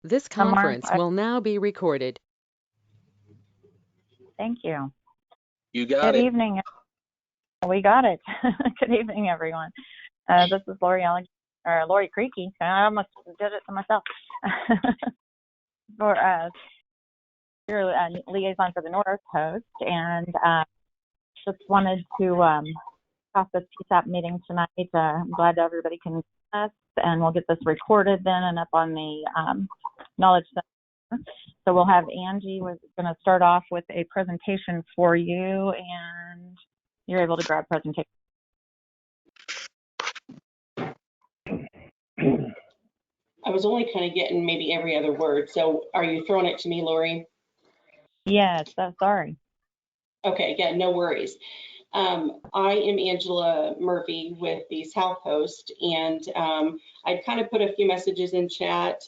This conference will now be recorded. Thank you. You got Good it. evening. We got it. Good evening, everyone. This is Lori Creaky. I almost did it to myself. For your liaison for the North Coast, and just wanted to pass this PSAP meeting tonight. I'm glad everybody can join us, and we'll get this recorded then and up on the Knowledge Center. So we'll have Angie was going to start off with a presentation for you, and you're able to grab presentation. I was only kind of getting maybe every other word. So are you throwing it to me, Lori? Yes, sorry. Okay, yeah, no worries. I am Angela Murphy with the South Coast, and I'd kind of put a few messages in chat.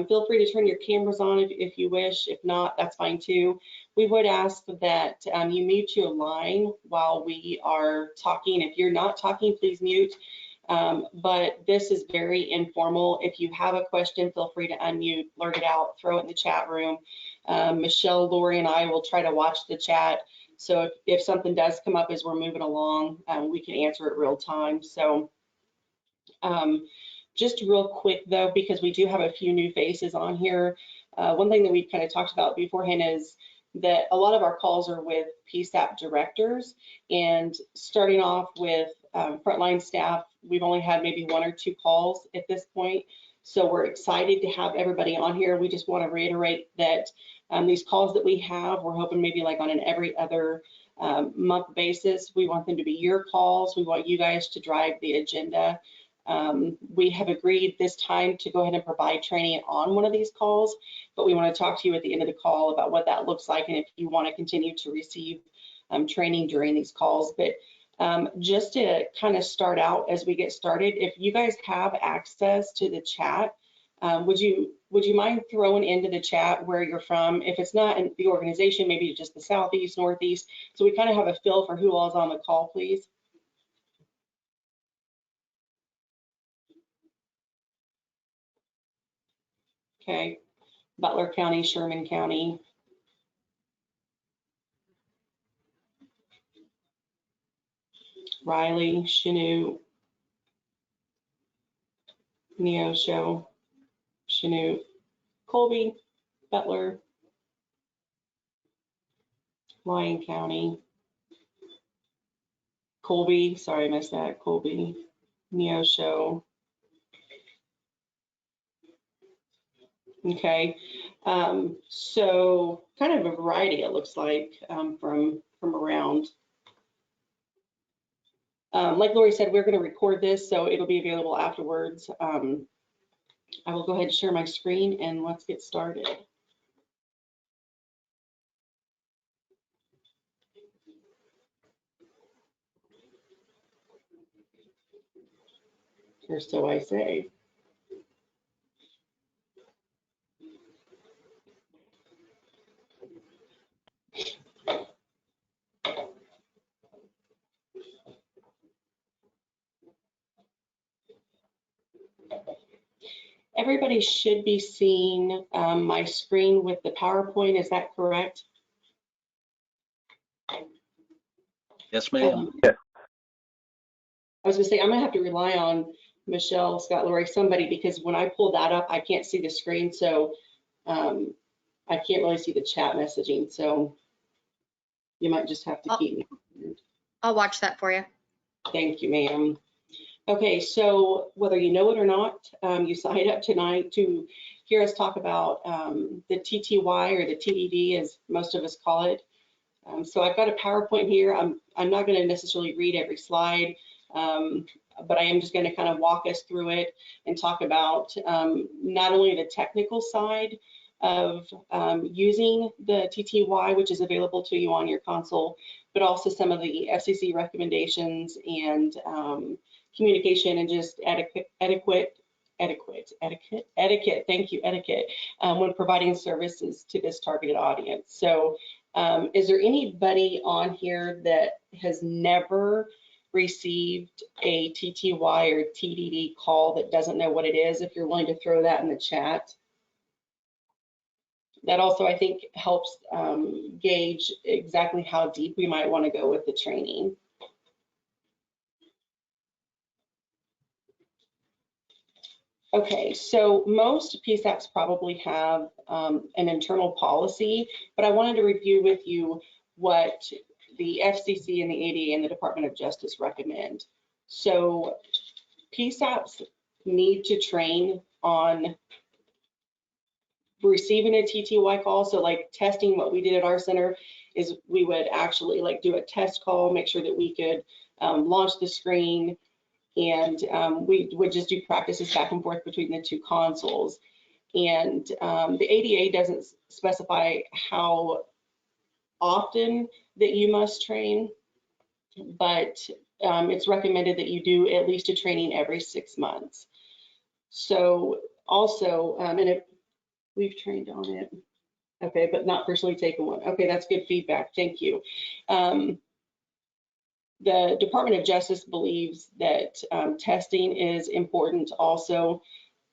Feel free to turn your cameras on if you wish. If not, that's fine too. We would ask that you mute your line while we are talking. If you're not talking, please mute. But this is very informal. If you have a question, feel free to unmute, blurt it out, throw it in the chat room. Michelle, Lori, and I will try to watch the chat. So if something does come up as we're moving along, we can answer it real time. So just real quick though, because we do have a few new faces on here. One thing that we've kind of talked about beforehand is that a lot of our calls are with PSAP directors, and starting off with frontline staff, we've only had maybe 1 or 2 calls at this point. So we're excited to have everybody on here. We just want to reiterate that these calls that we have, we're hoping maybe like on an every other month basis. We want them to be your calls. We want you guys to drive the agenda. We have agreed this time to go ahead and provide training on one of these calls, but we want to talk to you at the end of the call about what that looks like and if you want to continue to receive training during these calls. But just to kind of start out as we get started, if you guys have access to the chat, would you mind throwing into the chat where you're from? If it's not in the organization, maybe just the Southeast, Northeast, so we kind of have a feel for who all is on the call, please. Okay, Butler County, Sherman County. Riley, Chanute, Neosho, Chanute, Colby, Butler, Lyon County, Colby, sorry I missed that, Colby, Neosho. Okay, so kind of a variety it looks like from around. Like Lori said, we're going to record this, so it'll be available afterwards. I will go ahead and share my screen and let's get started. Or so I say. Everybody should be seeing my screen with the PowerPoint, is that correct? Yes, ma'am. I was gonna say, I'm gonna have to rely on Michelle, Scott, Lori, somebody, because when I pull that up, I can't see the screen, so I can't really see the chat messaging, so you might just have to keep me. I'll watch that for you. Thank you, ma'am. Okay, so whether you know it or not, you signed up tonight to hear us talk about the TTY or the TDD, as most of us call it. So I've got a PowerPoint here. I'm not going to necessarily read every slide, but I am just going to kind of walk us through it and talk about not only the technical side of using the TTY, which is available to you on your console, but also some of the FCC recommendations and communication and just etiquette, thank you, etiquette, when providing services to this targeted audience. So is there anybody on here that has never received a TTY or TDD call that doesn't know what it is? If you're willing to throw that in the chat. That also, I think, helps gauge exactly how deep we might want to go with the training. Okay, so most PSAPs probably have an internal policy, but I wanted to review with you what the FCC and the ADA and the Department of Justice recommend. So PSAPs need to train on receiving a TTY call. So like testing, what we did at our center is we would actually like do a test call, make sure that we could launch the screen, and we would just do practices back and forth between the two consoles. And the ADA doesn't specify how often that you must train, but it's recommended that you do at least a training every 6 months. So also, and if we've trained on it, okay, but not personally taken one. Okay, that's good feedback, thank you. The Department of Justice believes that testing is important also.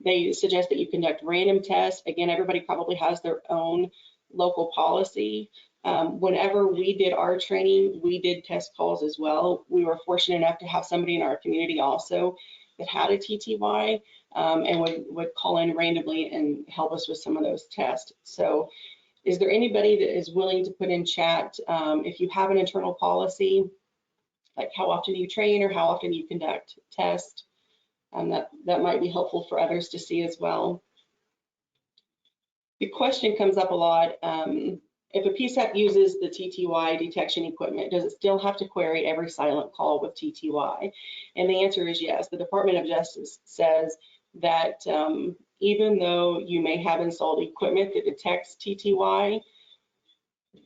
They suggest that you conduct random tests. Again, everybody probably has their own local policy. Whenever we did our training, we did test calls as well. We were fortunate enough to have somebody in our community also that had a TTY and would call in randomly and help us with some of those tests. So is there anybody that is willing to put in chat if you have an internal policy, like how often you train or how often you conduct tests? That might be helpful for others to see as well. The question comes up a lot. If a PSAP uses the TTY detection equipment, does it still have to query every silent call with TTY? And the answer is yes. The Department of Justice says that even though you may have installed equipment that detects TTY,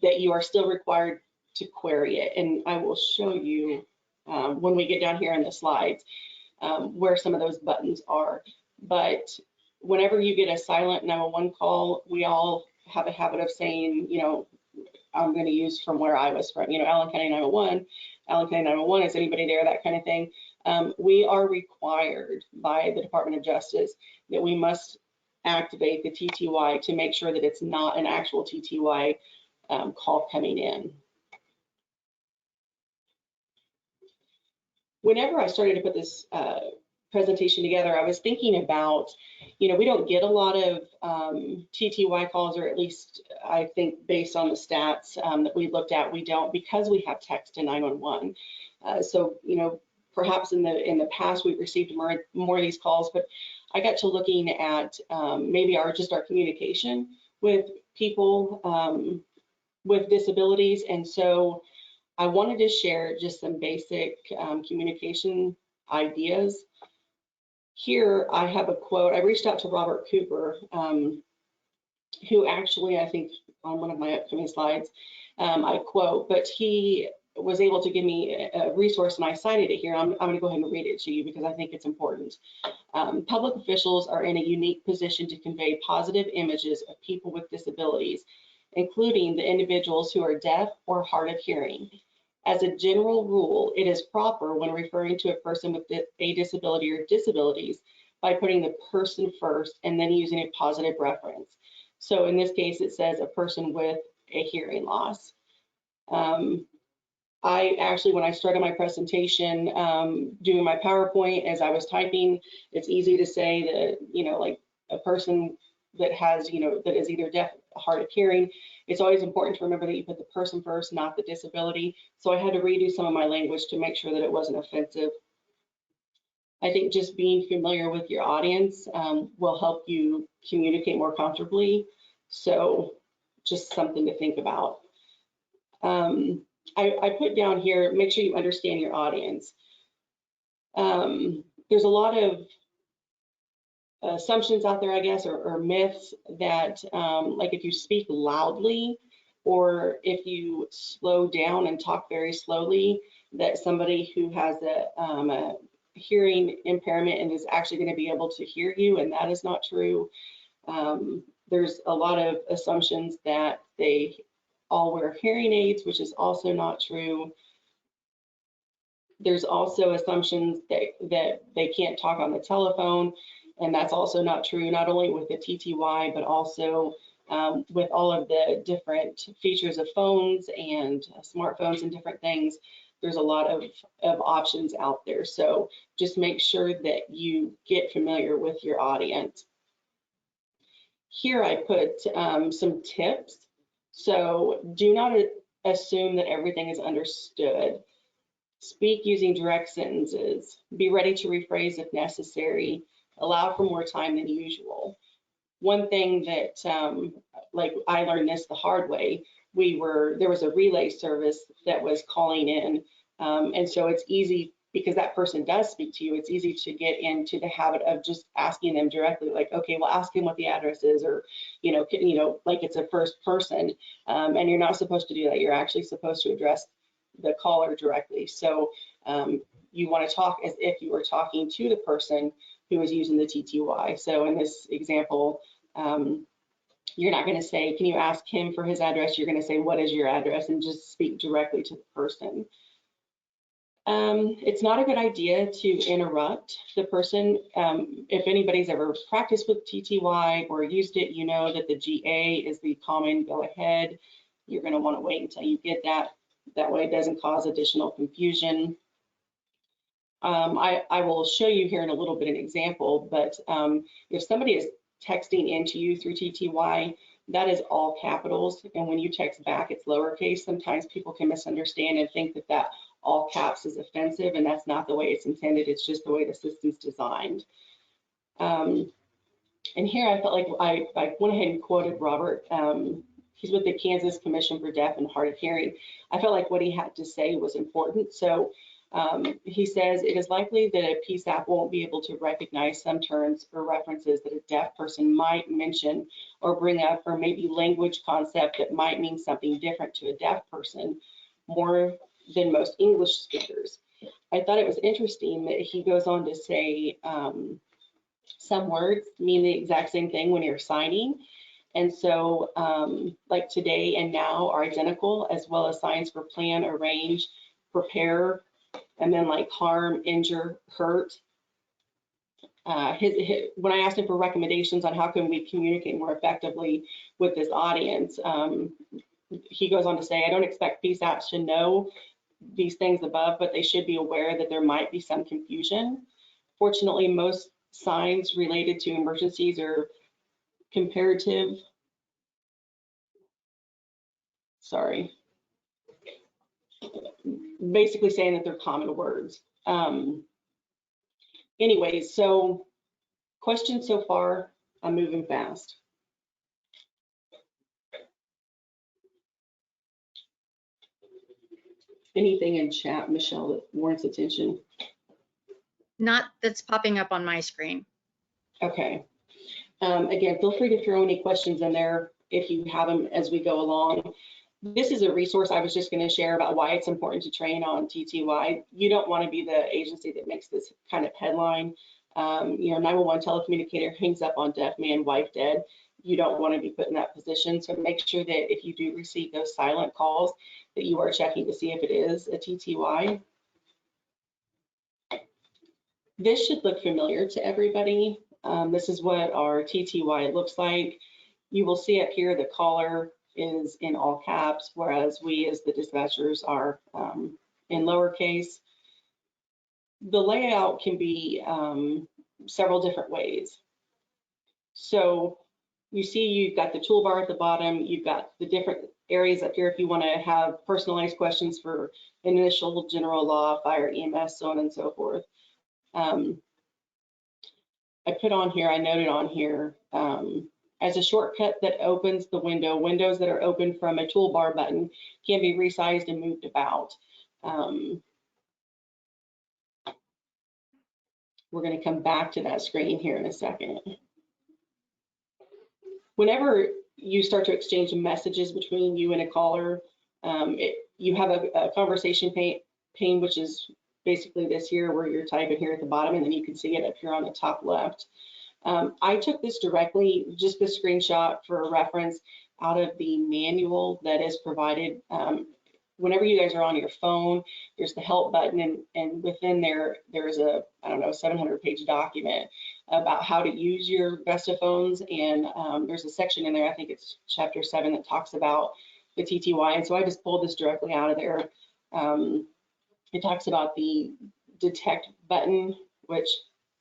that you are still required to query it. And I will show you when we get down here in the slides where some of those buttons are. But whenever you get a silent 911 call, we all have a habit of saying, you know, I'm going to use from where I was from, you know, Allen County 911, Allen County 911, is anybody there, that kind of thing. We are required by the Department of Justice that we must activate the TTY to make sure that it's not an actual TTY call coming in. Whenever I started to put this presentation together, I was thinking about, you know, we don't get a lot of TTY calls, or at least I think based on the stats that we looked at, we don't, because we have text to 911. So, you know, perhaps in the past we've received more of these calls, but I got to looking at maybe our communication with people with disabilities, and so I wanted to share just some basic communication ideas. Here I have a quote. I reached out to Robert Cooper, who actually, I think on one of my upcoming slides, I quote, but he was able to give me a resource and I cited it here. I'm going to go ahead and read it to you because I think it's important. Public officials are in a unique position to convey positive images of people with disabilities, including the individuals who are deaf or hard of hearing. As a general rule, it is proper when referring to a person with a disability or disabilities by putting the person first and then using a positive reference. So in this case, it says a person with a hearing loss. I actually, when I started my presentation, doing my PowerPoint, as I was typing, it's easy to say that, you know, like a person that has, you know, that is either deaf, hard of hearing. It's always important to remember that you put the person first, not the disability. So I had to redo some of my language to make sure that it wasn't offensive. I think just being familiar with your audience will help you communicate more comfortably. So just something to think about. I put down here, make sure you understand your audience. There's a lot of assumptions out there, I guess, or myths that like if you speak loudly or if you slow down and talk very slowly, that somebody who has a hearing impairment and is actually going to be able to hear you, and that is not true. There's a lot of assumptions that they all wear hearing aids, which is also not true. There's also assumptions that they can't talk on the telephone, and that's also not true, not only with the TTY, but also with all of the different features of phones and smartphones and different things, there's a lot of options out there. So just make sure that you get familiar with your audience. Here I put some tips. So do not assume that everything is understood. Speak using direct sentences. Be ready to rephrase if necessary. Allow for more time than usual. One thing that, like I learned this the hard way, there was a relay service that was calling in. And so it's easy, because that person does speak to you, it's easy to get into the habit of just asking them directly, like, okay, well, ask him what the address is, or, like it's a first person. And you're not supposed to do that. You're actually supposed to address the caller directly. So you want to talk as if you were talking to the person who is using the TTY. So in this example, you're not going to say, can you ask him for his address? You're going to say, what is your address? And just speak directly to the person. It's not a good idea to interrupt the person. If anybody's ever practiced with TTY or used it, you know that the GA is the common go ahead. You're going to want to wait until you get that. That way it doesn't cause additional confusion. I will show you here in a little bit an example, but if somebody is texting into you through TTY, that is all capitals. And when you text back, it's lowercase. Sometimes people can misunderstand and think that that all caps is offensive, and that's not the way it's intended. It's just the way the system's designed. And here I felt like I went ahead and quoted Robert. He's with the Kansas Commission for Deaf and Hard of Hearing. I felt like what he had to say was important. So he says, it is likely that a PSAP won't be able to recognize some terms or references that a deaf person might mention or bring up, or maybe language concept that might mean something different to a deaf person more than most English speakers. I thought it was interesting that he goes on to say some words mean the exact same thing when you're signing. And so like today and now are identical, as well as signs for plan, arrange, prepare, and then like harm, injure, hurt. When I asked him for recommendations on how can we communicate more effectively with this audience, he goes on to say, I don't expect PSAPs to know these things above, but they should be aware that there might be some confusion. Fortunately, most signs related to emergencies are comparative. Sorry. Basically saying that they're common words. Anyways, so questions so far? I'm moving fast. Anything in chat, Michelle, that warrants attention? Not that's popping up on my screen. Okay. Again, feel free to throw any questions in there if you have them as we go along. This is a resource I was just going to share about why it's important to train on TTY. You don't want to be the agency that makes this kind of headline. 911 telecommunicator hangs up on deaf man, wife dead. You don't want to be put in that position. So make sure that if you do receive those silent calls, that you are checking to see if it is a TTY. This should look familiar to everybody. This is what our TTY looks like. You will see up here the caller is in all caps, whereas we as the dispatchers are in lowercase. The layout can be several different ways. So you see you've got the toolbar at the bottom, you've got the different areas up here if you want to have personalized questions for initial, general law, fire, EMS, so on and so forth. I put on here, I noted on here, as a shortcut that opens the window, windows that are open from a toolbar button can be resized and moved about. We're going to come back to that screen here in a second. Whenever you start to exchange messages between you and a caller, you have a conversation pane, which is basically this here where you're typing here at the bottom, and then you can see it up here on the top left. I took this directly, just the screenshot for reference, out of the manual that is provided. Whenever you guys are on your phone, there's the help button, and within there's a, I don't know, 700-page document about how to use your Vesta phones, and there's a section in there, I think it's chapter 7, that talks about the TTY, and so I just pulled this directly out of there. It talks about the detect button, which,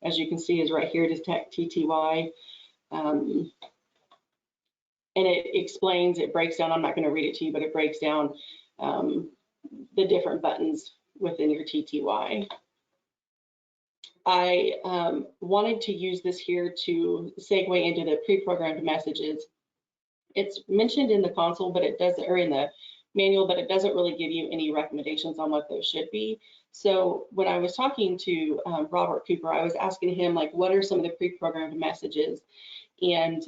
as you can see, is right here, detect TTY. And it explains, it breaks down, I'm not going to read it to you, but it breaks down the different buttons within your TTY. I wanted to use this here to segue into the pre-programmed messages. It's mentioned in the console, but it doesn't, or in the manual, but it doesn't really give you any recommendations on what those should be. So when I was talking to Robert Cooper, I was asking him, like, what are some of the pre-programmed messages? And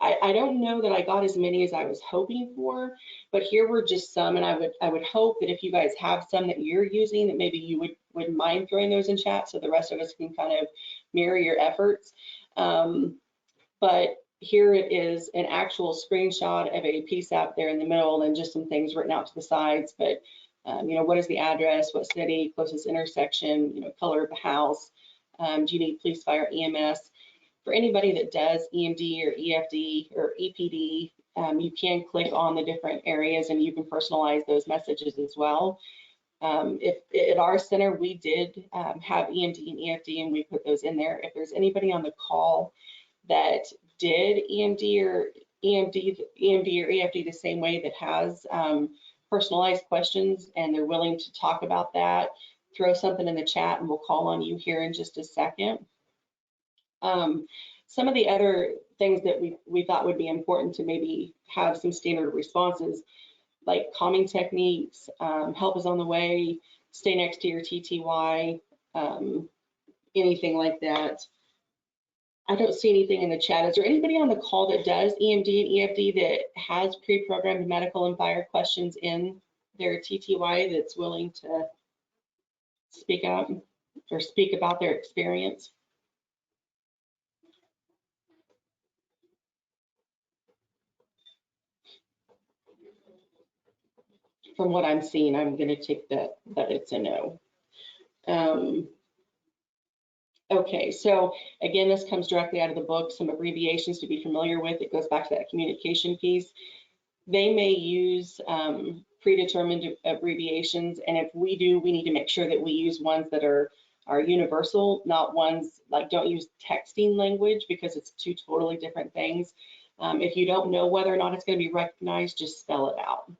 I don't know that I got as many as I was hoping for, but here were just some, and I would hope that if you guys have some that you're using, that maybe you wouldn't mind throwing those in chat so the rest of us can kind of mirror your efforts. But here it is, an actual screenshot of a PSAP there in the middle, and just some things written out to the sides. But you know, what is the address, what city, closest intersection, you know, color of the house, do you need police, fire, EMS? For anybody that does EMD or EFD or EPD, you can click on the different areas and you can personalize those messages as well. If at our center, we did have EMD and EFD, and we put those in there. If there's anybody on the call that did EMD or EFD the same way, that has personalized questions and they're willing to talk about that, throw something in the chat and we'll call on you here in just a second. Some of the other things that we thought would be important to maybe have some standard responses, like calming techniques, help is on the way, stay next to your TTY, anything like that. I don't see anything in the chat. Is there anybody on the call that does EMD and EFD that has pre-programmed medical and fire questions in their TTY that's willing to speak up or speak about their experience? From what I'm seeing, I'm going to take that it's a no. Okay, so again, this comes directly out of the book, some abbreviations to be familiar with. It goes back to that communication piece. They may use predetermined abbreviations, and if we do, we need to make sure that we use ones that are universal, not ones like, don't use texting language, because it's two totally different things. If you don't know whether or not it's going to be recognized, just spell it out.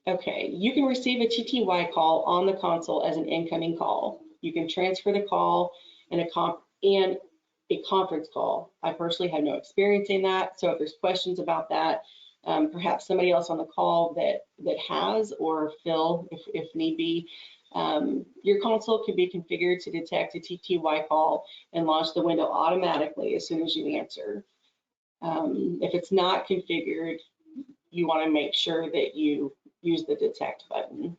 Okay, you can receive a TTY call on the console as an incoming call. You can transfer the call and a conference call. I personally have no experience in that, so if there's questions about that, perhaps somebody else on the call that has, or Phil, if need be. Your console can be configured to detect a TTY call and launch the window automatically as soon as you answer. If it's not configured, you want to make sure that you use the detect button.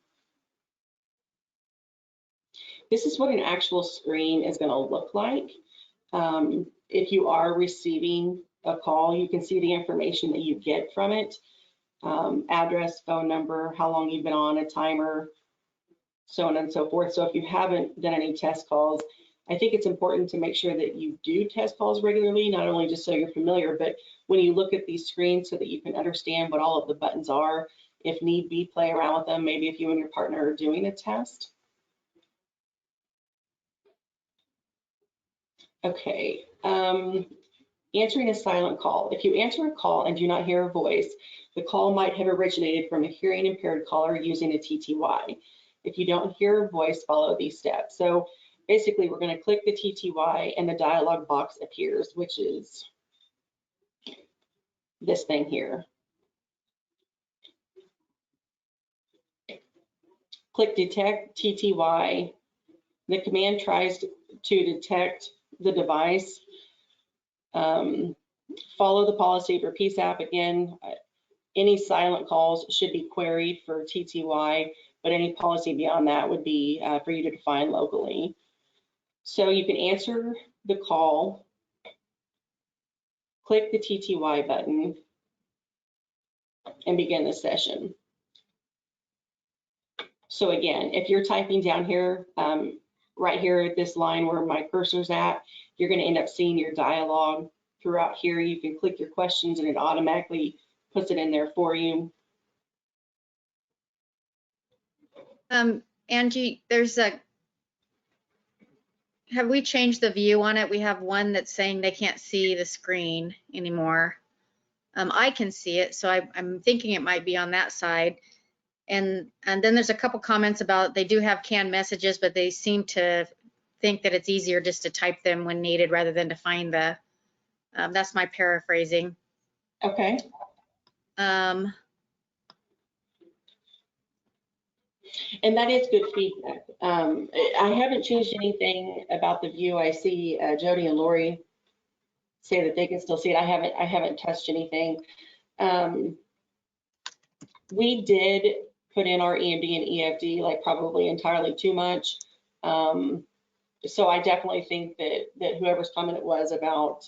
This is what an actual screen is going to look like. If you are receiving a call, you can see the information that you get from it. Address, phone number, how long you've been on, a timer, so on and so forth. So if you haven't done any test calls, I think it's important to make sure that you do test calls regularly, not only just so you're familiar, but when you look at these screens so that you can understand what all of the buttons are. If need be, play around with them, maybe if you and your partner are doing a test. Okay, answering a silent call. If you answer a call and do not hear a voice, the call might have originated from a hearing impaired caller using a TTY. If you don't hear a voice, follow these steps. So basically, we're going to click the TTY and the dialog box appears, which is this thing here. Click detect TTY. The command tries to detect the device. Follow the policy for PSAP. Again, any silent calls should be queried for TTY, but any policy beyond that would be for you to define locally. So you can answer the call, click the TTY button, and begin the session. So again, if you're typing down here, right here at this line where my cursor's at, you're going to end up seeing your dialogue throughout here. You can click your questions and it automatically puts it in there for you. Angie, have we changed the view on it? We have one that's saying they can't see the screen anymore. I can see it, so I'm thinking it might be on that side. And then there's a couple comments about they do have canned messages, but they seem to think that it's easier just to type them when needed rather than to find the, that's my paraphrasing. Okay. And that is good feedback. I haven't changed anything about the view. I see Jody and Lori say that they can still see it. I haven't touched anything. We did put in our EMD and EFD, like probably entirely too much. So I definitely think that whoever's comment it was about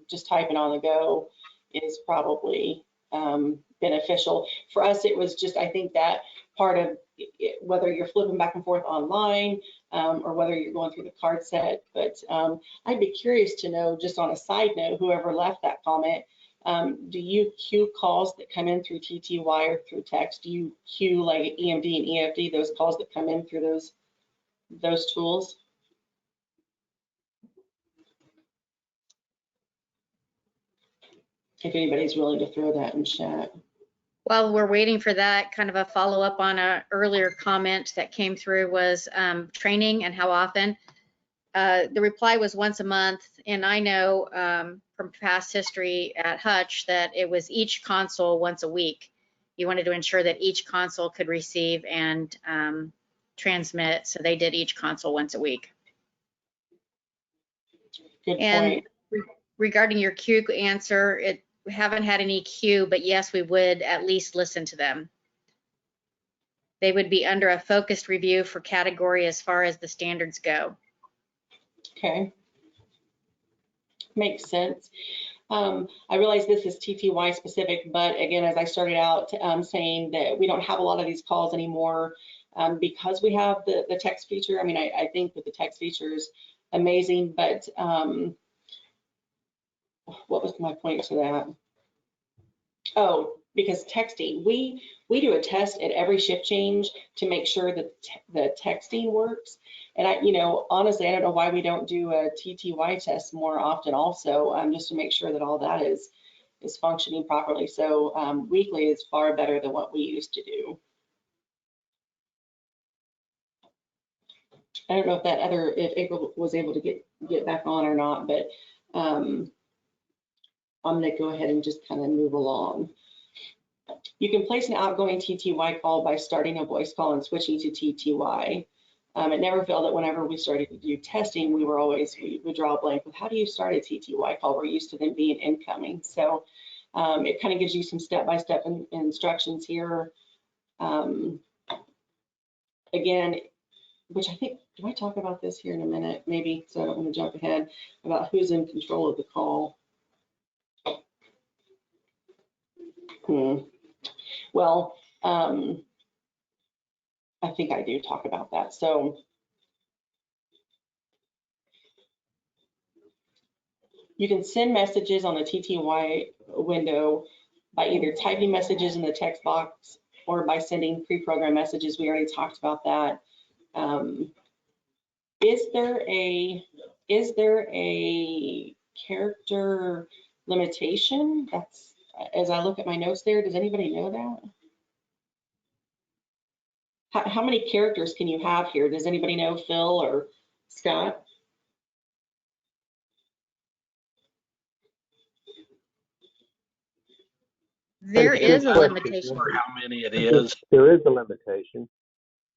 just typing on the go is probably beneficial. For us, it was just, I think that part of it, whether you're flipping back and forth online or whether you're going through the card set. But I'd be curious to know, just on a side note, whoever left that comment, do you queue calls that come in through TTY or through text? Do you queue like EMD and EFD, those calls that come in through those tools? If anybody's willing to throw that in chat. While we're waiting for that, kind of a follow-up on an earlier comment that came through was training and how often. The reply was once a month, and I know from past history at Hutch that it was each console once a week. You wanted to ensure that each console could receive and transmit, so they did each console once a week. Good and point. Regarding your queue answer, we haven't had any queue, but yes, we would at least listen to them. They would be under a focused review for category as far as the standards go. Okay. Makes sense. I realize this is TTY specific, but again, as I started out saying that we don't have a lot of these calls anymore because we have the text feature. I mean, I think that the text feature is amazing, but what was my point to that? Oh, because texting, we do a test at every shift change to make sure that the texting works. And honestly, I don't know why we don't do a TTY test more often also, just to make sure that all that is functioning properly. So weekly is far better than what we used to do. I don't know if April was able to get back on or not, but I'm gonna go ahead and just kind of move along. You can place an outgoing TTY call by starting a voice call and switching to TTY. It never failed that whenever we started to do testing, we would draw a blank with how do you start a TTY call? We're used to them being incoming. So it kind of gives you some step-by-step instructions here. Again, which I think, do I talk about this here in a minute? Maybe, so I don't want to jump ahead, about who's in control of the call. Well, I think I do talk about that. So you can send messages on the TTY window by either typing messages in the text box or by sending pre-programmed messages. We already talked about that. Is there a character limitation? That's, as I look at my notes there, does anybody know that? How many characters can you have here? Does anybody know, Phil or Scott? There is a limitation. How many it is? There is a limitation.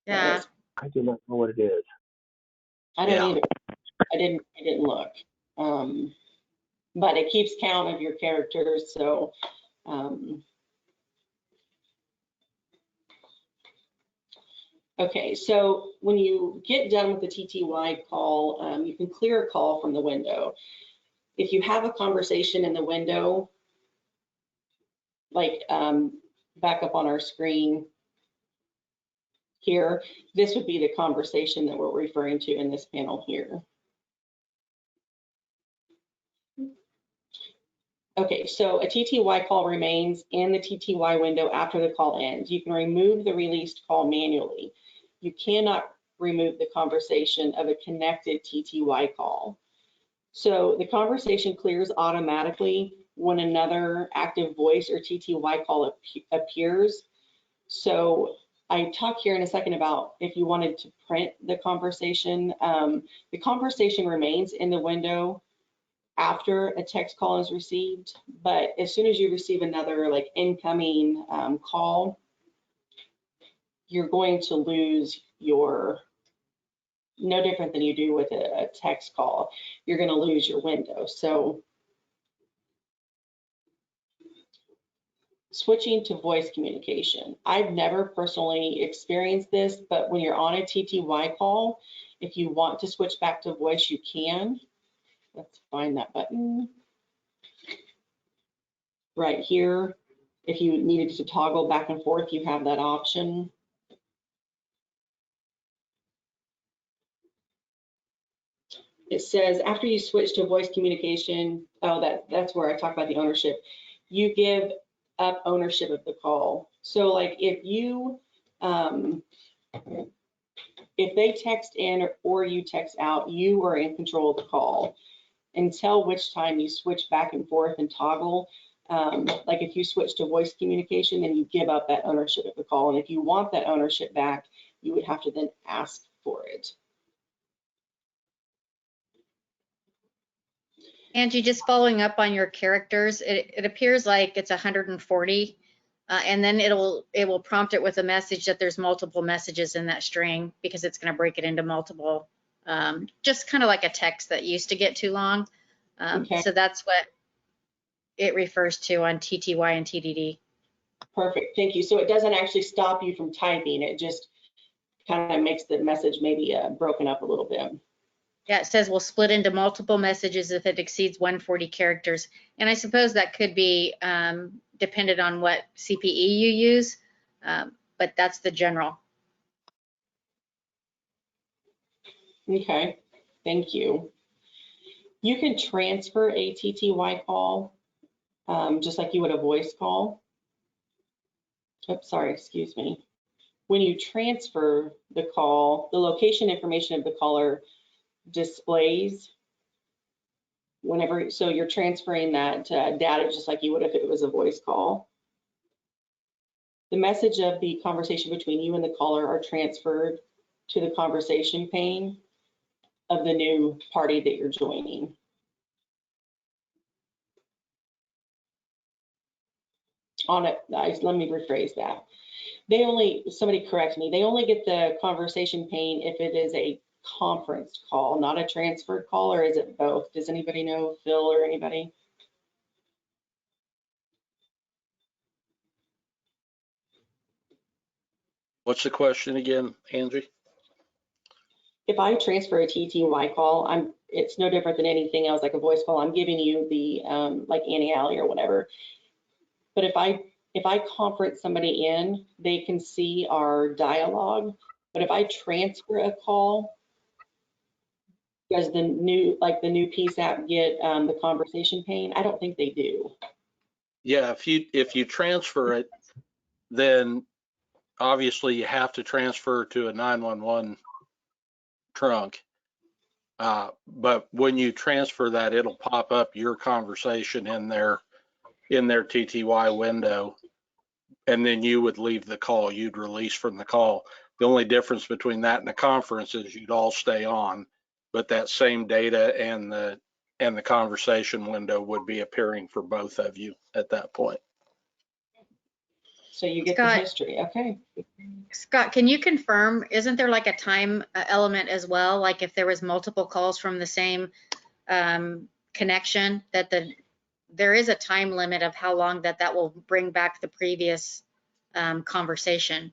Yeah. I do not know what it is. I don't either. I didn't look. But it keeps count of your characters, so okay, so when you get done with the TTY call, you can clear a call from the window. If you have a conversation in the window, like back up on our screen here, this would be the conversation that we're referring to in this panel here. Okay, so a TTY call remains in the TTY window after the call ends. You can remove the released call manually. You cannot remove the conversation of a connected TTY call. So the conversation clears automatically when another active voice or TTY call appears. So I talk here in a second about if you wanted to print the conversation remains in the window after a text call is received, but as soon as you receive another like incoming call, you're going to lose your, no different than you do with a text call, you're going to lose your window. So switching to voice communication. I've never personally experienced this, but when you're on a TTY call, if you want to switch back to voice, you can. Let's find that button. Right here, if you needed to toggle back and forth, you have that option. It says after you switch to voice communication, oh, that's where I talk about the ownership. You give up ownership of the call. So like if you, if they text in or you text out, you are in control of the call until which time you switch back and forth and toggle. Like if you switch to voice communication, then you give up that ownership of the call. And if you want that ownership back, you would have to then ask for it. Angie, just following up on your characters, it appears like it's 140, and then it will prompt it with a message that there's multiple messages in that string because it's going to break it into multiple, just kind of like a text that used to get too long. Okay. So that's what it refers to on TTY and TDD. Perfect, thank you. So it doesn't actually stop you from typing, it just kind of makes the message maybe broken up a little bit. Yeah, it says we'll split into multiple messages if it exceeds 140 characters. And I suppose that could be dependent on what CPE you use, but that's the general. Okay, thank you. You can transfer a TTY call just like you would a voice call. Oops, sorry, excuse me. When you transfer the call, the location information of the caller displays whenever, so you're transferring that data just like you would if it was a voice call. The message of the conversation between you and the caller are transferred to the conversation pane of the new party that you're joining. On it, let me rephrase that. They only, somebody correct me, they only get the conversation pane if it is a conference call, not a transferred call, or is it both? Does anybody know, Phil or anybody? What's the question again, Angie? If I transfer a TTY call, it's no different than anything else, like a voice call. I'm giving you the like Annie Alley or whatever. But if I conference somebody in, they can see our dialogue. But if I transfer a call, does the new PSAP get the conversation pane? I don't think they do. Yeah, if you transfer it, then obviously you have to transfer to a 911 trunk. But when you transfer that, it'll pop up your conversation in their TTY window, and then you would leave the call. You'd release from the call. The only difference between that and the conference is you'd all stay on, but that same data and the conversation window would be appearing for both of you at that point. So you get Scott, the history, okay. Scott, can you confirm, isn't there like a time element as well? Like if there was multiple calls from the same connection, that there is a time limit of how long that will bring back the previous conversation.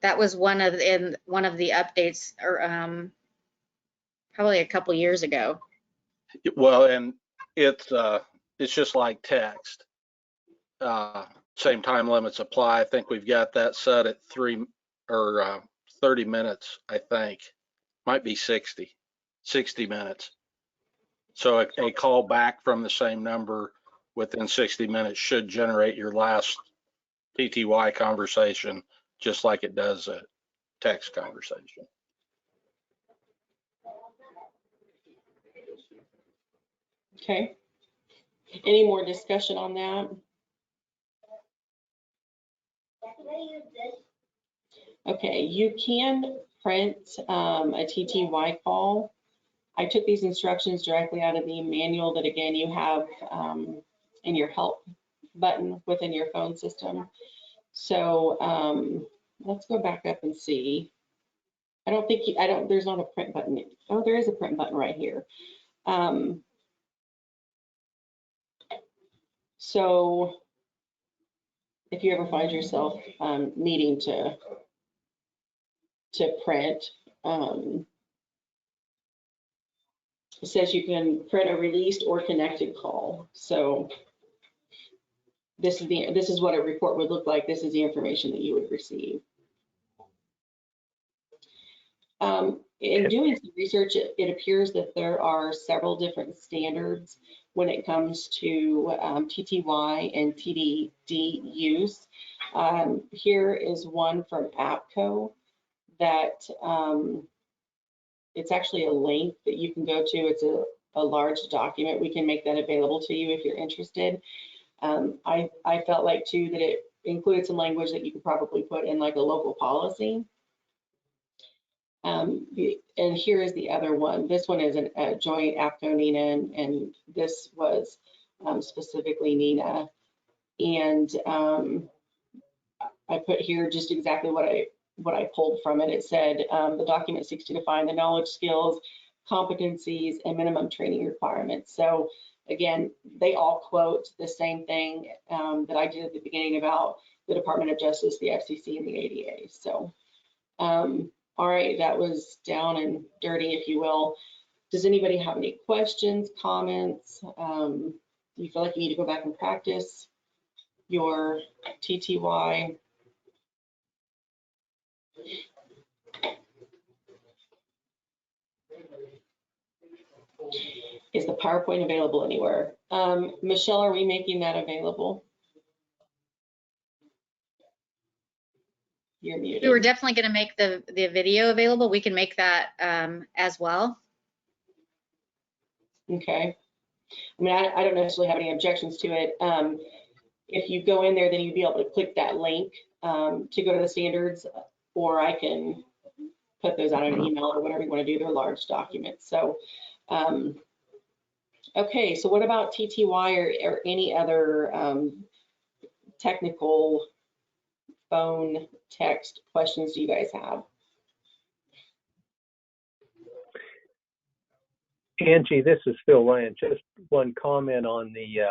That was one of the updates, or probably a couple years ago. Well, and it's just like text. Same time limits apply. I think we've got that set at or 30 minutes, I think. Might be 60 minutes. So a call back from the same number within 60 minutes should generate your last TTY conversation, just like it does a text conversation. Okay. Any more discussion on that? Okay, you can print a TTY call. I took these instructions directly out of the manual that, again, you have in your help button within your phone system. So let's go back up and see. I don't think there's not a print button. Oh, there is a print button right here. So if you ever find yourself needing to print, it says you can print a released or connected call. So this is what a report would look like. This is the information that you would receive. In doing some research, it appears that there are several different standards when it comes to TTY and TDD use. Here is one from APCO that it's actually a link that you can go to. It's a large document. We can make that available to you if you're interested. I felt like too that it included some language that you could probably put in like a local policy. And here is the other one. This one is a joint APCO NENA, and this was specifically NENA. And I put here just exactly what I pulled from it. It said the document seeks to define the knowledge, skills, competencies, and minimum training requirements. So again, they all quote the same thing that I did at the beginning about the Department of Justice, the FCC, and the ADA. So. All right, that was down and dirty, if you will. Does anybody have any questions, comments? Do you feel like you need to go back and practice your TTY? Is the PowerPoint available anywhere? Michelle, are we making that available? You're muted. We were definitely going to make the video available. We can make that as well. Okay. I mean, I don't necessarily have any objections to it. If you go in there, then you'd be able to click that link to go to the standards, or I can put those out in an email or whatever you want to do. They're large documents. So, okay. So what about TTY or any other technical phone text questions do you guys have? Angie, this is Phil Ryan. Just one comment on the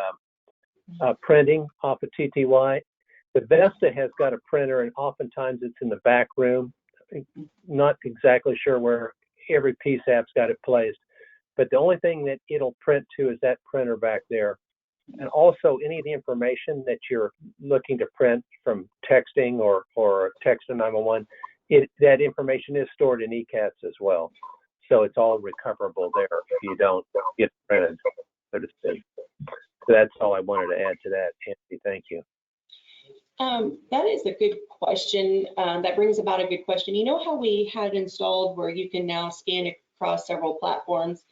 printing off of TTY. The Vesta has got a printer, and oftentimes it's in the back room. Not exactly sure where every PSAP's got it placed, but the only thing that it'll print to is that printer back there. And also any of the information that you're looking to print from texting or text to 911, that information is stored in ECATs as well. So it's all recoverable there if you don't get printed, so to speak. So that's all I wanted to add to that, Anthony. Thank you. That is a good question. That brings about a good question. You know how we had installed where you can now scan across several platforms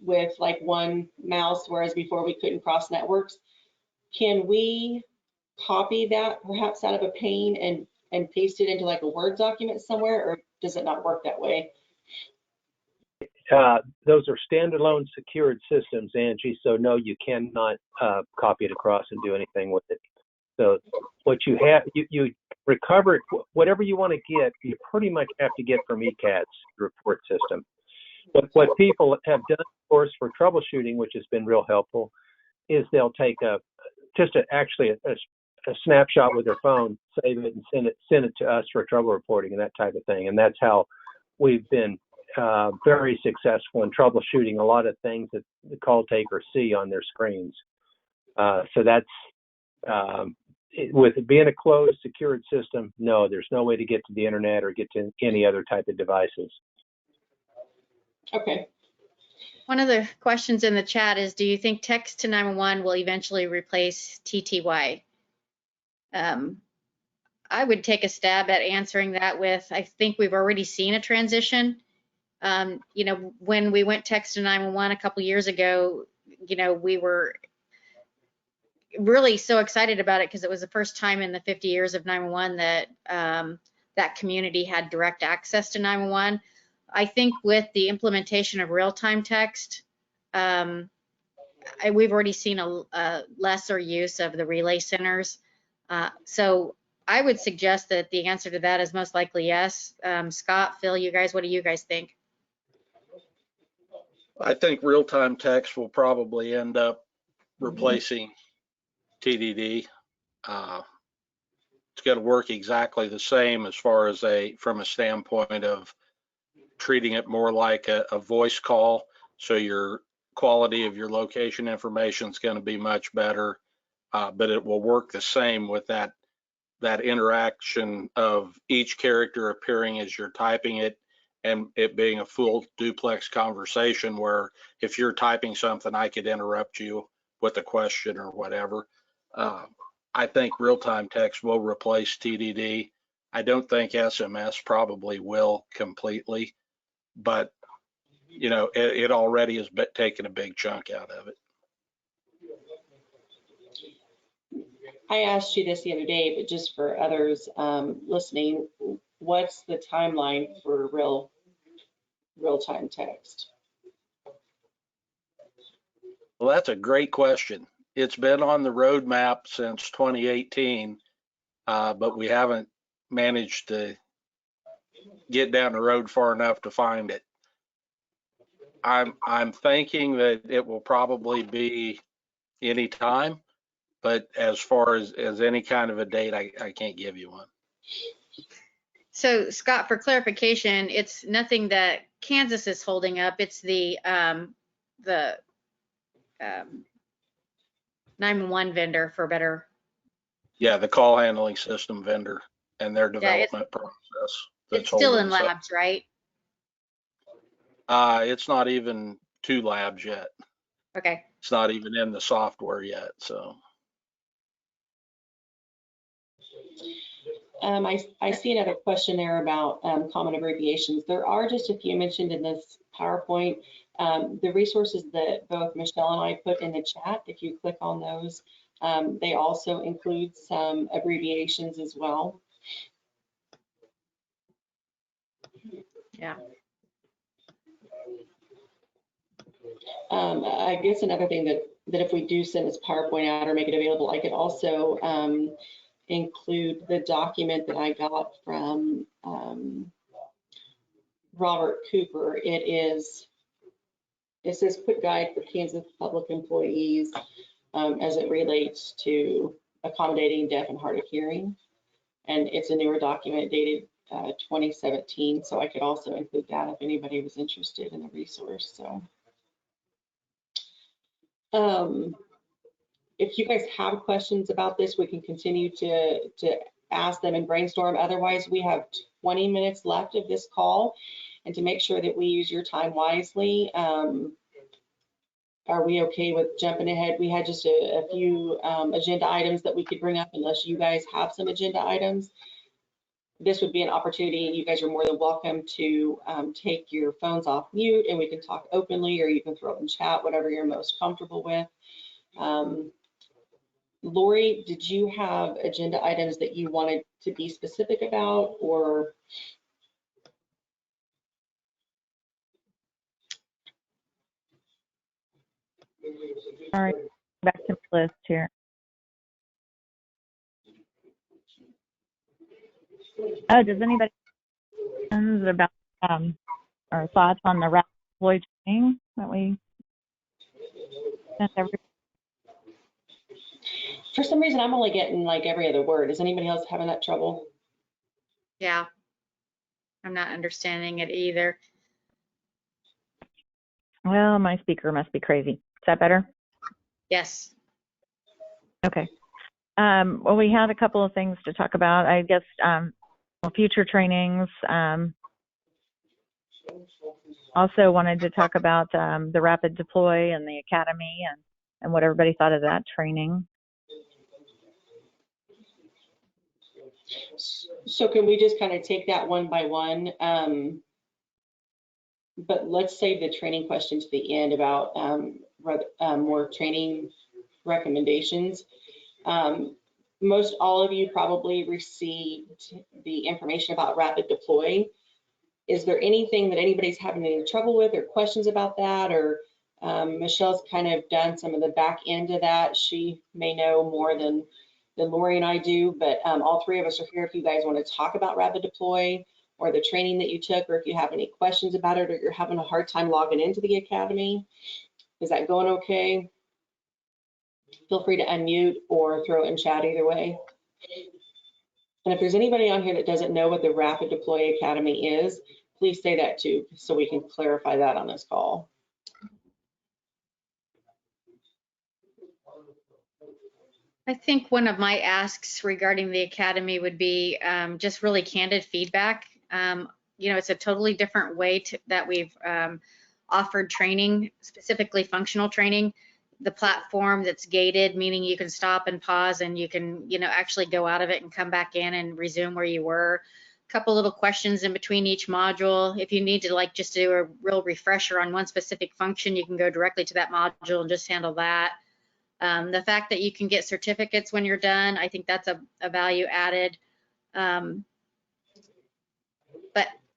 with like one mouse, whereas before we couldn't cross networks? Can we copy that perhaps out of a pane and paste it into like a Word document somewhere, or does it not work that way? Those are standalone secured systems, Angie, so no, you cannot copy it across and do anything with it. So what you have, you recover it, whatever you want to get, you pretty much have to get from ECAT's report system. But what people have done, of course, for troubleshooting, which has been real helpful, is they'll take actually a snapshot with their phone, save it, and send it to us for trouble reporting and that type of thing. And that's how we've been very successful in troubleshooting a lot of things that the call takers see on their screens. So that's with it being a closed, secured system, no, there's no way to get to the internet or get to any other type of devices. Okay. One of the questions in the chat is, do you think text to 911 will eventually replace TTY? I would take a stab at answering that with, I think we've already seen a transition. You know, when we went text to 911 a couple years ago, you know, we were really so excited about it because it was the first time in the 50 years of 911 that that community had direct access to 911. I think with the implementation of real-time text, we've already seen a lesser use of the relay centers. So I would suggest that the answer to that is most likely yes. Scott, Phil, you guys, what do you guys think? I think real-time text will probably end up replacing TDD. It's going to work exactly the same as far as from a standpoint of treating it more like a voice call. So your quality of your location information is going to be much better, but it will work the same with that interaction of each character appearing as you're typing it, and it being a full duplex conversation where if you're typing something, I could interrupt you with a question or whatever. I think real-time text will replace TDD. I don't think SMS probably will completely, but you know, it already has taken a big chunk out of it. I asked you this the other day, but just for others listening, what's the timeline for real-time text? Well, that's a great question. It's been on the roadmap since 2018, but we haven't managed to get down the road far enough to find it. I'm thinking that it will probably be any time, but as far as any kind of a date, I can't give you one. So Scott, for clarification, it's nothing that Kansas is holding up. It's the 911 vendor for better. Yeah, the call handling system vendor and their development process. It's still in labs, right? It's not even to labs yet. Okay. It's not even in the software yet, so. I see another question there about common abbreviations. There are just a few mentioned in this PowerPoint. The resources that both Michelle and I put in the chat, if you click on those, they also include some abbreviations as well. Yeah. I guess another thing that if we do send this PowerPoint out or make it available, I could also include the document that I got from Robert Cooper. It says quick guide for Kansas public employees as it relates to accommodating deaf and hard of hearing. And it's a newer document dated 2017. So I could also include that if anybody was interested in the resource. So if you guys have questions about this, we can continue to ask them and brainstorm. Otherwise, we have 20 minutes left of this call. And to make sure that we use your time wisely, are we okay with jumping ahead? We had just a few agenda items that we could bring up unless you guys have some agenda items. This would be an opportunity. You guys are more than welcome to take your phones off mute and we can talk openly, or you can throw it in chat, whatever you're most comfortable with. Lori, did you have agenda items that you wanted to be specific about, or? All right, back to the list here. Oh, does anybody have questions about or thoughts on the route employee training that we sent everybody? For some reason, I'm only getting like every other word. Is anybody else having that trouble? Yeah. I'm not understanding it either. Well, my speaker must be crazy. Is that better? Yes. Okay. Well, we had a couple of things to talk about. I guess future trainings. Also wanted to talk about the rapid deploy and the academy and what everybody thought of that training. So can we just kind of take that one by one? But let's save the training question to the end about more training recommendations. Most all of you probably received the information about rapid deploy. Is there anything that anybody's having any trouble with or questions about that? Or Michelle's kind of done some of the back end of that. She may know more than Lori and I do, but all three of us are here if you guys want to talk about rapid deploy or the training that you took, or if you have any questions about it, or you're having a hard time logging into the academy. Is that going okay? Feel free to unmute or throw it in chat either way. And if there's anybody on here that doesn't know what the Rapid Deploy Academy is, please say that too, so we can clarify that on this call. I think one of my asks regarding the academy would be just really candid feedback. You know, it's a totally different way that we've offered training, specifically functional training. The platform that's gated, meaning you can stop and pause and you can, you know, actually go out of it and come back in and resume where you were. A couple little questions in between each module. If you need to like just do a real refresher on one specific function, you can go directly to that module and just handle that. The fact that you can get certificates when you're done, I think that's a value added. But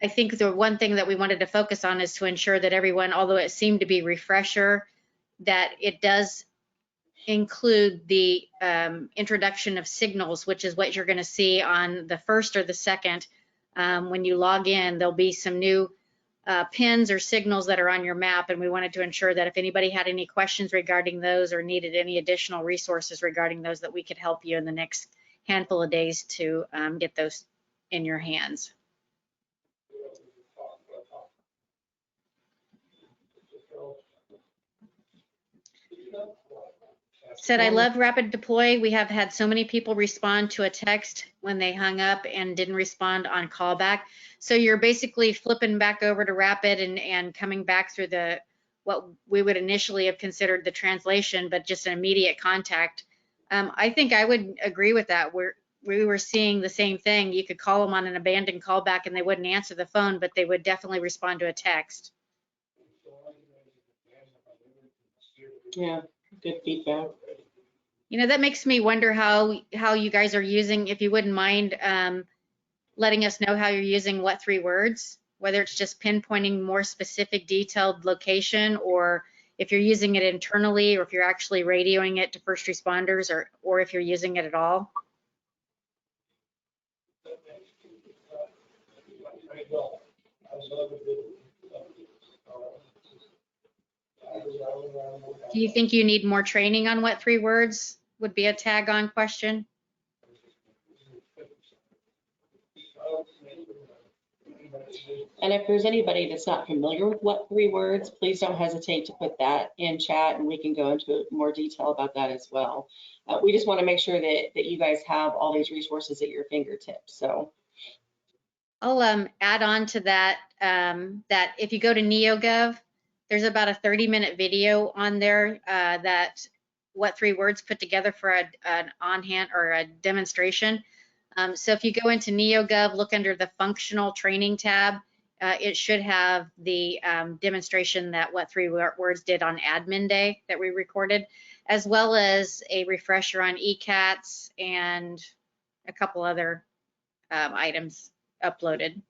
I think the one thing that we wanted to focus on is to ensure that everyone, although it seemed to be refresher, that it does include the introduction of signals, which is what you're going to see on the first or the second. When you log in, there'll be some new pins or signals that are on your map, and we wanted to ensure that if anybody had any questions regarding those or needed any additional resources regarding those, that we could help you in the next handful of days to get those in your hands. Said I love rapid deploy. We have had so many people respond to a text when they hung up and didn't respond on callback. So you're basically flipping back over to rapid and coming back through the what we would initially have considered the translation, but just an immediate contact. I think I would agree with that. We were seeing the same thing. You could call them on an abandoned callback and they wouldn't answer the phone, but they would definitely respond to a text. Yeah, good feedback. You know, that makes me wonder how you guys are using, if you wouldn't mind letting us know how you're using what three words, whether it's just pinpointing more specific detailed location, or if you're using it internally, or if you're actually radioing it to first responders, or if you're using it at all. Do you think you need more training on what three words would be a tag on question? And if there's anybody that's not familiar with what three words, please don't hesitate to put that in chat and we can go into more detail about that as well. We just want to make sure that you guys have all these resources at your fingertips. So I'll add on to that, that if you go to NeoGov, there's about a 30-minute video on there that what three words put together for an on-hand or a demonstration. So if you go into NeoGov, look under the functional training tab, it should have the demonstration that what three words did on admin day that we recorded, as well as a refresher on ECATs and a couple other items uploaded.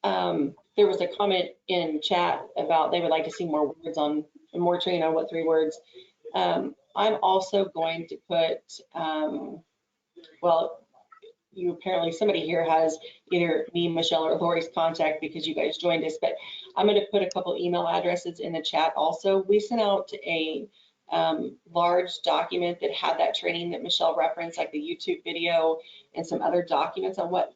There was a comment in chat about they would like to see more words on, more training on what three words. I'm also going to put, well, you apparently, somebody here has either me, Michelle, or Lori's contact because you guys joined us, but I'm going to put a couple email addresses in the chat also. We sent out a large document that had that training that Michelle referenced, like the YouTube video and some other documents on what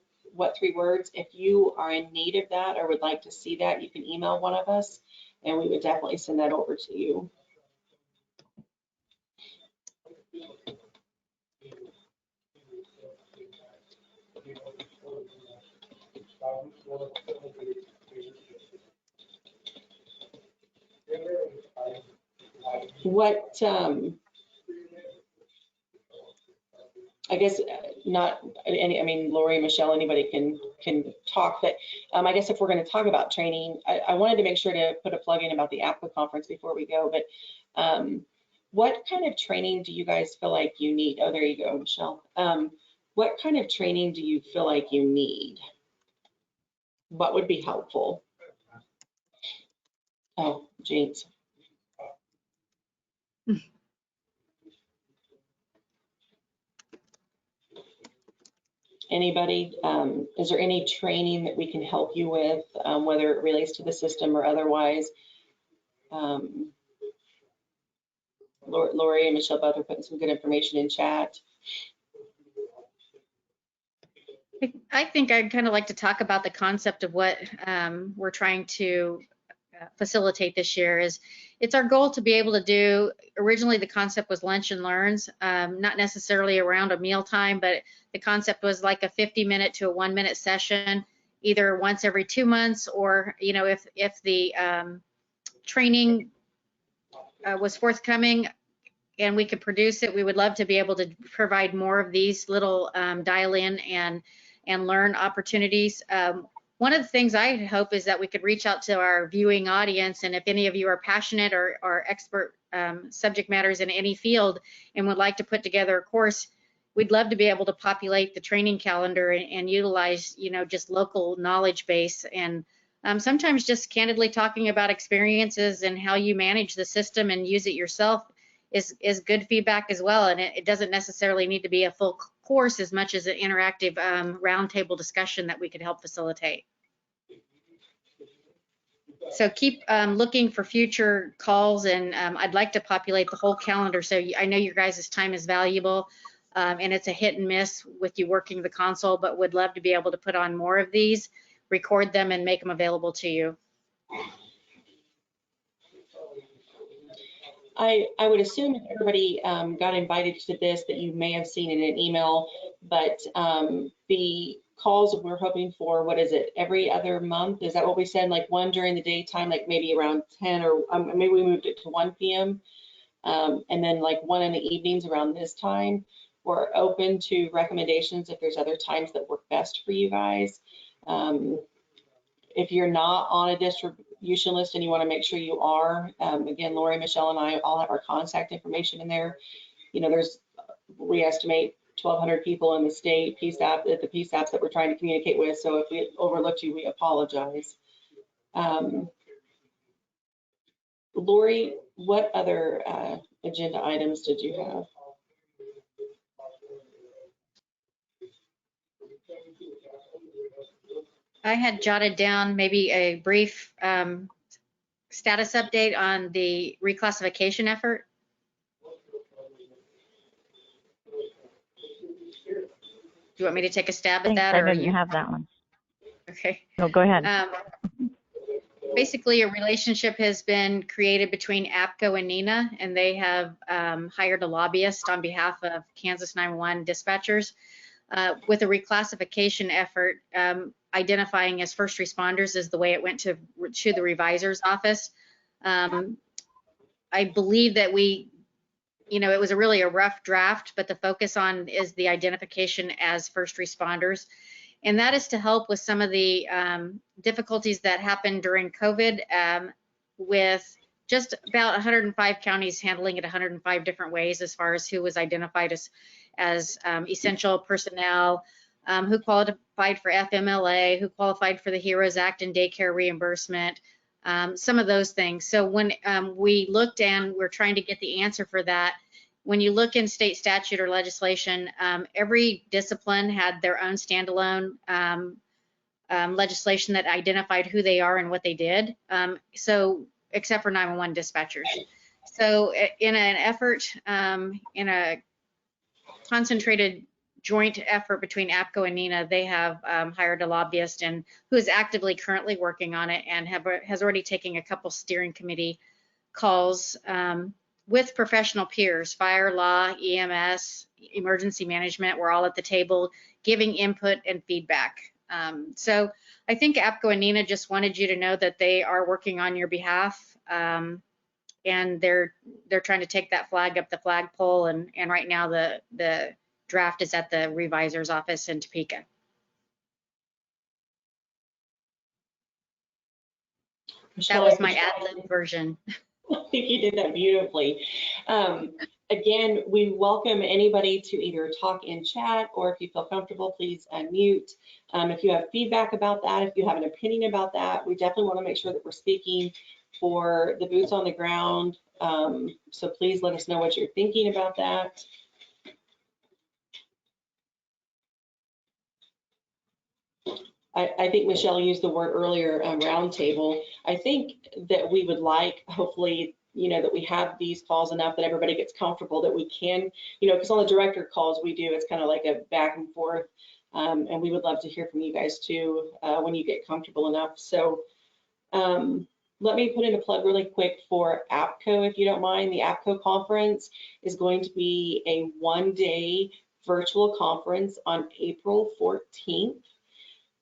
three words. If you are in need of that or would like to see that, you can email one of us and we would definitely send that over to you. What, I guess not any, I mean, Lori, Michelle, anybody can talk, but I guess if we're going to talk about training, I wanted to make sure to put a plug in about the APCO conference before we go, but what kind of training do you guys feel like you need? Oh, there you go, Michelle. What kind of training do you feel like you need? What would be helpful? Oh, James. Anybody, is there any training that we can help you with, whether it relates to the system or otherwise? Lori and Michelle both are putting some good information in chat. I think I'd kind of like to talk about the concept of what we're trying to facilitate this year. It's our goal to be able to do, originally the concept was lunch and learns, not necessarily around a meal time, but the concept was like a 50-minute to a 1-minute session, either once every 2 months, or, you know, if the training was forthcoming and we could produce it, we would love to be able to provide more of these little dial in and learn opportunities. One of the things I hope is that we could reach out to our viewing audience, and if any of you are passionate or expert subject matters in any field and would like to put together a course, we'd love to be able to populate the training calendar and utilize, you know, just local knowledge base, and sometimes just candidly talking about experiences and how you manage the system and use it yourself is good feedback as well. And it doesn't necessarily need to be a full course as much as an interactive roundtable discussion that we could help facilitate. So keep looking for future calls, and I'd like to populate the whole calendar. So I know your guys' time is valuable, and it's a hit and miss with you working the console, but would love to be able to put on more of these, record them, and make them available to you. I would assume if everybody got invited to this that you may have seen in an email, but the calls we're hoping for, what is it, every other month? Is that what we said? Like one during the daytime, like maybe around 10, or maybe we moved it to 1 p.m. And then like one in the evenings around this time. We're open to recommendations if there's other times that work best for you guys. If you're not on a distribution list and you want to make sure you are, again, Lori, Michelle, and I all have our contact information in there. You know, we estimate 1,200 people in the state, PSAP, the PSAPs that we're trying to communicate with. So if we overlooked you, we apologize. Lori, what other agenda items did you have? I had jotted down maybe a brief status update on the reclassification effort. Do you want me to take a stab at that? I didn't have that one. Okay. No, go ahead. Basically, a relationship has been created between APCO and NENA, and they have hired a lobbyist on behalf of Kansas 911 dispatchers with a reclassification effort, identifying as first responders is the way it went to the revisor's office. I believe that it was really a rough draft, but the focus on is the identification as first responders. And that is to help with some of the difficulties that happened during COVID with just about 105 counties handling it 105 different ways as far as who was identified as essential personnel, who qualified for FMLA, who qualified for the HEROES Act and daycare reimbursement, some of those things. So when we looked and we're trying to get the answer for that, when you look in state statute or legislation, every discipline had their own standalone legislation that identified who they are and what they did. So except for 911 dispatchers. So in an effort, in a concentrated joint effort between APCO and NENA, they have hired a lobbyist and who is actively currently working on it and has already taken a couple steering committee calls with professional peers, fire, law, EMS, emergency management. We're all at the table giving input and feedback. So I think APCO and Nina just wanted you to know that they are working on your behalf, and they're trying to take that flag up the flagpole, and right now the draft is at the revisor's office in Topeka. Michelle, That was my ad-lib version. I think you did that beautifully. Again, we welcome anybody to either talk in chat, or if you feel comfortable, please unmute. If you have feedback about that, if you have an opinion about that, we definitely want to make sure that we're speaking for the boots on the ground. So please let us know what you're thinking about that. I think Michelle used the word earlier, roundtable. I think that we would like, hopefully, that we have these calls enough that everybody gets comfortable that we can, because on the director calls we do, it's kind of like a back and forth. And we would love to hear from you guys too, when you get comfortable enough. So let me put in a plug really quick for APCO, if you don't mind. The APCO conference is going to be a one-day virtual conference on April 14th.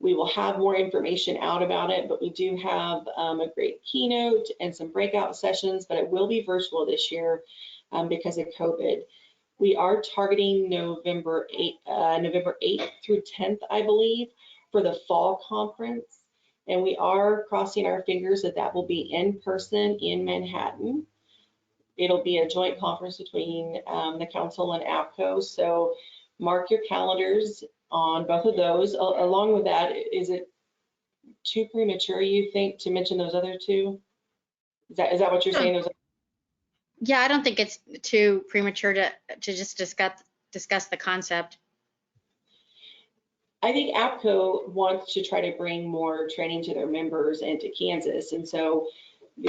We will have more information out about it, but we do have a great keynote and some breakout sessions, but it will be virtual this year because of COVID. We are targeting November 8th through 10th, I believe, for the fall conference. And we are crossing our fingers that that will be in person in Manhattan. It'll be a joint conference between the council and APCO. So mark your calendars on both of those. Along with that, is it too premature, you think, to mention those other two? Is that what you're saying? Yeah, I don't think it's too premature to just discuss the concept. I think APCO wants to try to bring more training to their members and to Kansas, and so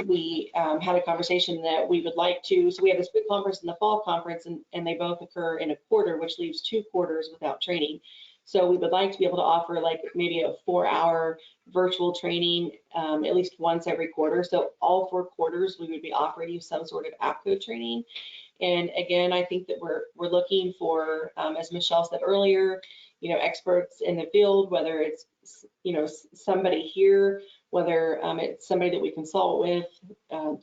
we had a conversation that we would like to. So we have a spring conference and the fall conference, and they both occur in a quarter, which leaves 2 quarters without training. So we would like to be able to offer like maybe a 4-hour virtual training at least once every quarter. So all 4 quarters we would be offering you some sort of APCO training. And again, I think that we're looking for, as Michelle said earlier, experts in the field, whether it's somebody here, whether it's somebody that we consult with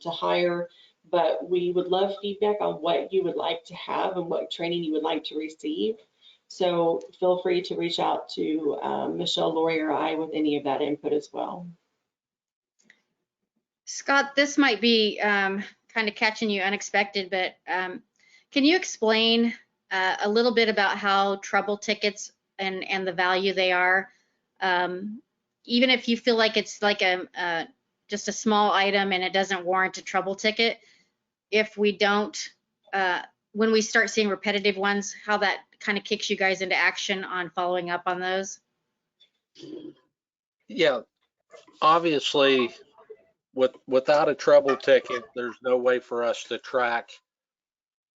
to hire. But we would love feedback on what you would like to have and what training you would like to receive. So feel free to reach out to Michelle, Lori, or I with any of that input as well. Scott, this might be kind of catching you unexpected, but can you explain a little bit about how trouble tickets and the value they are? Even if you feel like it's like just a small item and it doesn't warrant a trouble ticket, if we don't, when we start seeing repetitive ones, how that kind of kicks you guys into action on following up on those? Yeah, obviously, without a trouble ticket, there's no way for us to track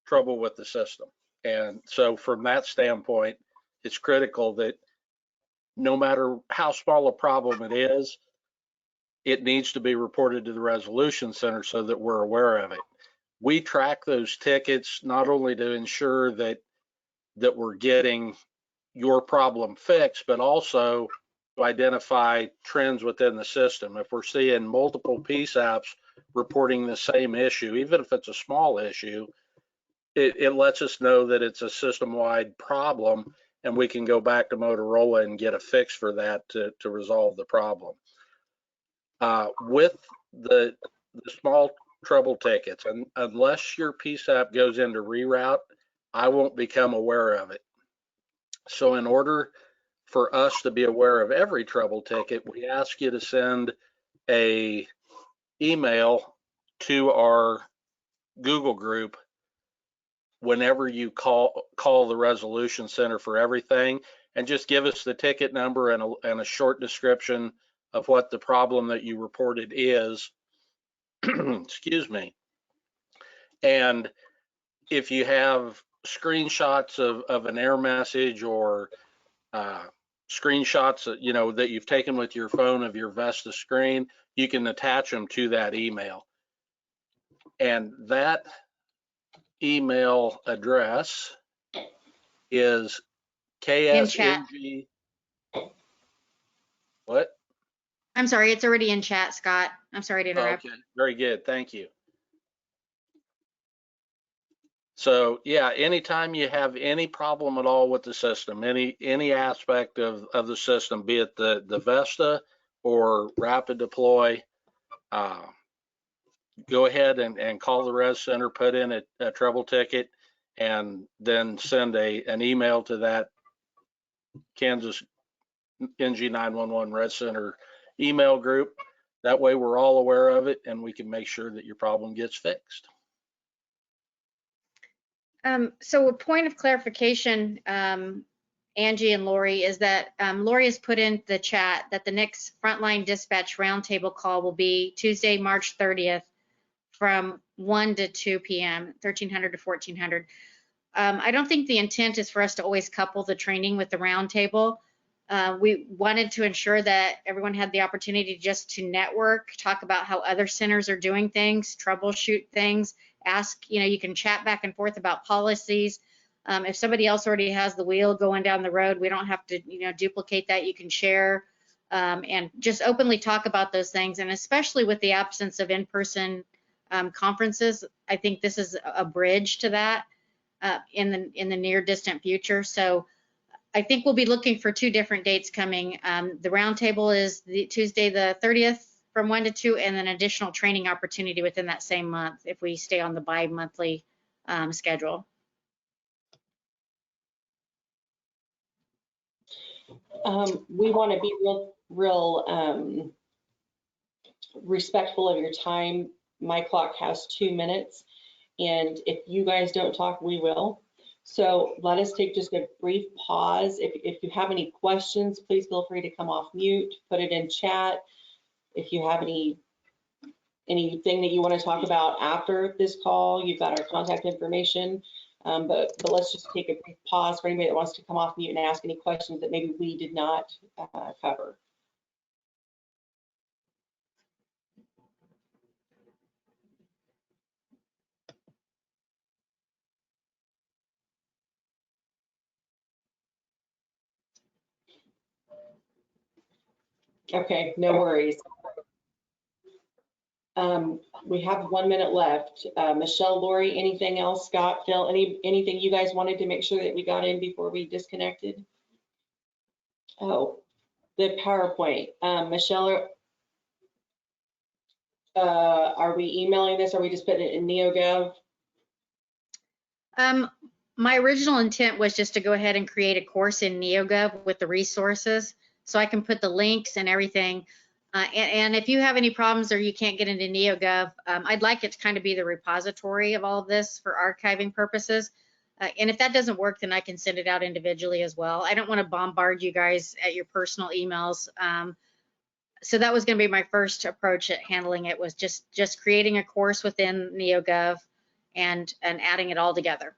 trouble with the system. And so from that standpoint, it's critical that no matter how small a problem it is, it needs to be reported to the resolution center so that we're aware of it. We track those tickets not only to ensure that we're getting your problem fixed, but also to identify trends within the system. If we're seeing multiple PSAPs reporting the same issue, even if it's a small issue, it lets us know that it's a system-wide problem, and we can go back to Motorola and get a fix for that to resolve the problem. With the small trouble tickets, and unless your PSAP goes into reroute, I won't become aware of it. So in order for us to be aware of every trouble ticket, we ask you to send a email to our Google group whenever you call the resolution center for everything, and just give us the ticket number and a short description of what the problem that you reported is. Excuse me. And if you have screenshots of an error message or screenshots that you've taken with your phone of your Vesta screen, you can attach them to that email. And that email address is KSNG. What? I'm sorry, it's already in chat, Scott. I'm sorry to interrupt. Okay, very good. Thank you. So yeah, anytime you have any problem at all with the system, any aspect of the system, be it the Vesta or Rapid Deploy, go ahead and call the Res Center, put in a trouble ticket, and then send an email to that Kansas NG 911 Res Center email group. That way we're all aware of it and we can make sure that your problem gets fixed. So a point of clarification, Angie and Lori, is that Lori has put in the chat that the next Frontline Dispatch Roundtable call will be Tuesday, March 30th from 1 to 2 p.m., 1300 to 1400. I don't think the intent is for us to always couple the training with the roundtable. We wanted to ensure that everyone had the opportunity just to network, talk about how other centers are doing things, troubleshoot things, ask, you can chat back and forth about policies. If somebody else already has the wheel going down the road, we don't have to, duplicate that. You can share and just openly talk about those things. And especially with the absence of in-person conferences, I think this is a bridge to that in the near distant future. So I think we'll be looking for 2 different dates coming. The roundtable is the Tuesday the 30th from 1 to 2, and an additional training opportunity within that same month if we stay on the bi-monthly schedule. We want to be real respectful of your time. My clock has 2 minutes, and if you guys don't talk, we will. So let us take just a brief pause. If you have any questions, please feel free to come off mute, put it in chat. If you have anything that you want to talk about after this call, you've got our contact information. But let's just take a brief pause for anybody that wants to come off mute and ask any questions that maybe we did not cover. Okay, no worries. We have 1 minute left. Michelle, Lori, anything else? Scott, Phil, anything you guys wanted to make sure that we got in before we disconnected? Oh, the PowerPoint. Michelle, are we emailing this? Or are we just putting it in NeoGov? My original intent was just to go ahead and create a course in NeoGov with the resources, so I can put the links and everything. And if you have any problems or you can't get into NeoGov, I'd like it to kind of be the repository of all of this for archiving purposes. And if that doesn't work, then I can send it out individually as well. I don't want to bombard you guys at your personal emails. So that was going to be my first approach at handling it, was just creating a course within NeoGov and adding it all together.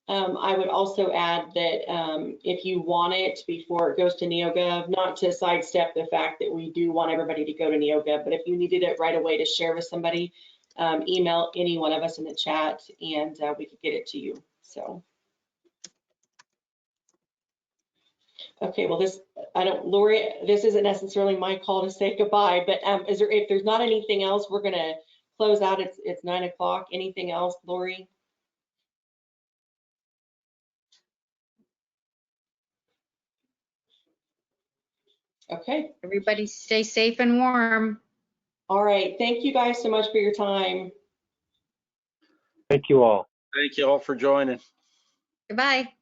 I would also add that if you want it before it goes to NeoGov, not to sidestep the fact that we do want everybody to go to NeoGov, but if you needed it right away to share with somebody, email any one of us in the chat and we could get it to you. So, okay, well Lori, this isn't necessarily my call to say goodbye, but if there's not anything else, we're gonna close out. It's 9 o'clock. Anything else, Lori? Okay. Everybody stay safe and warm. All right. Thank you guys so much for your time. Thank you all. Thank you all for joining. Goodbye.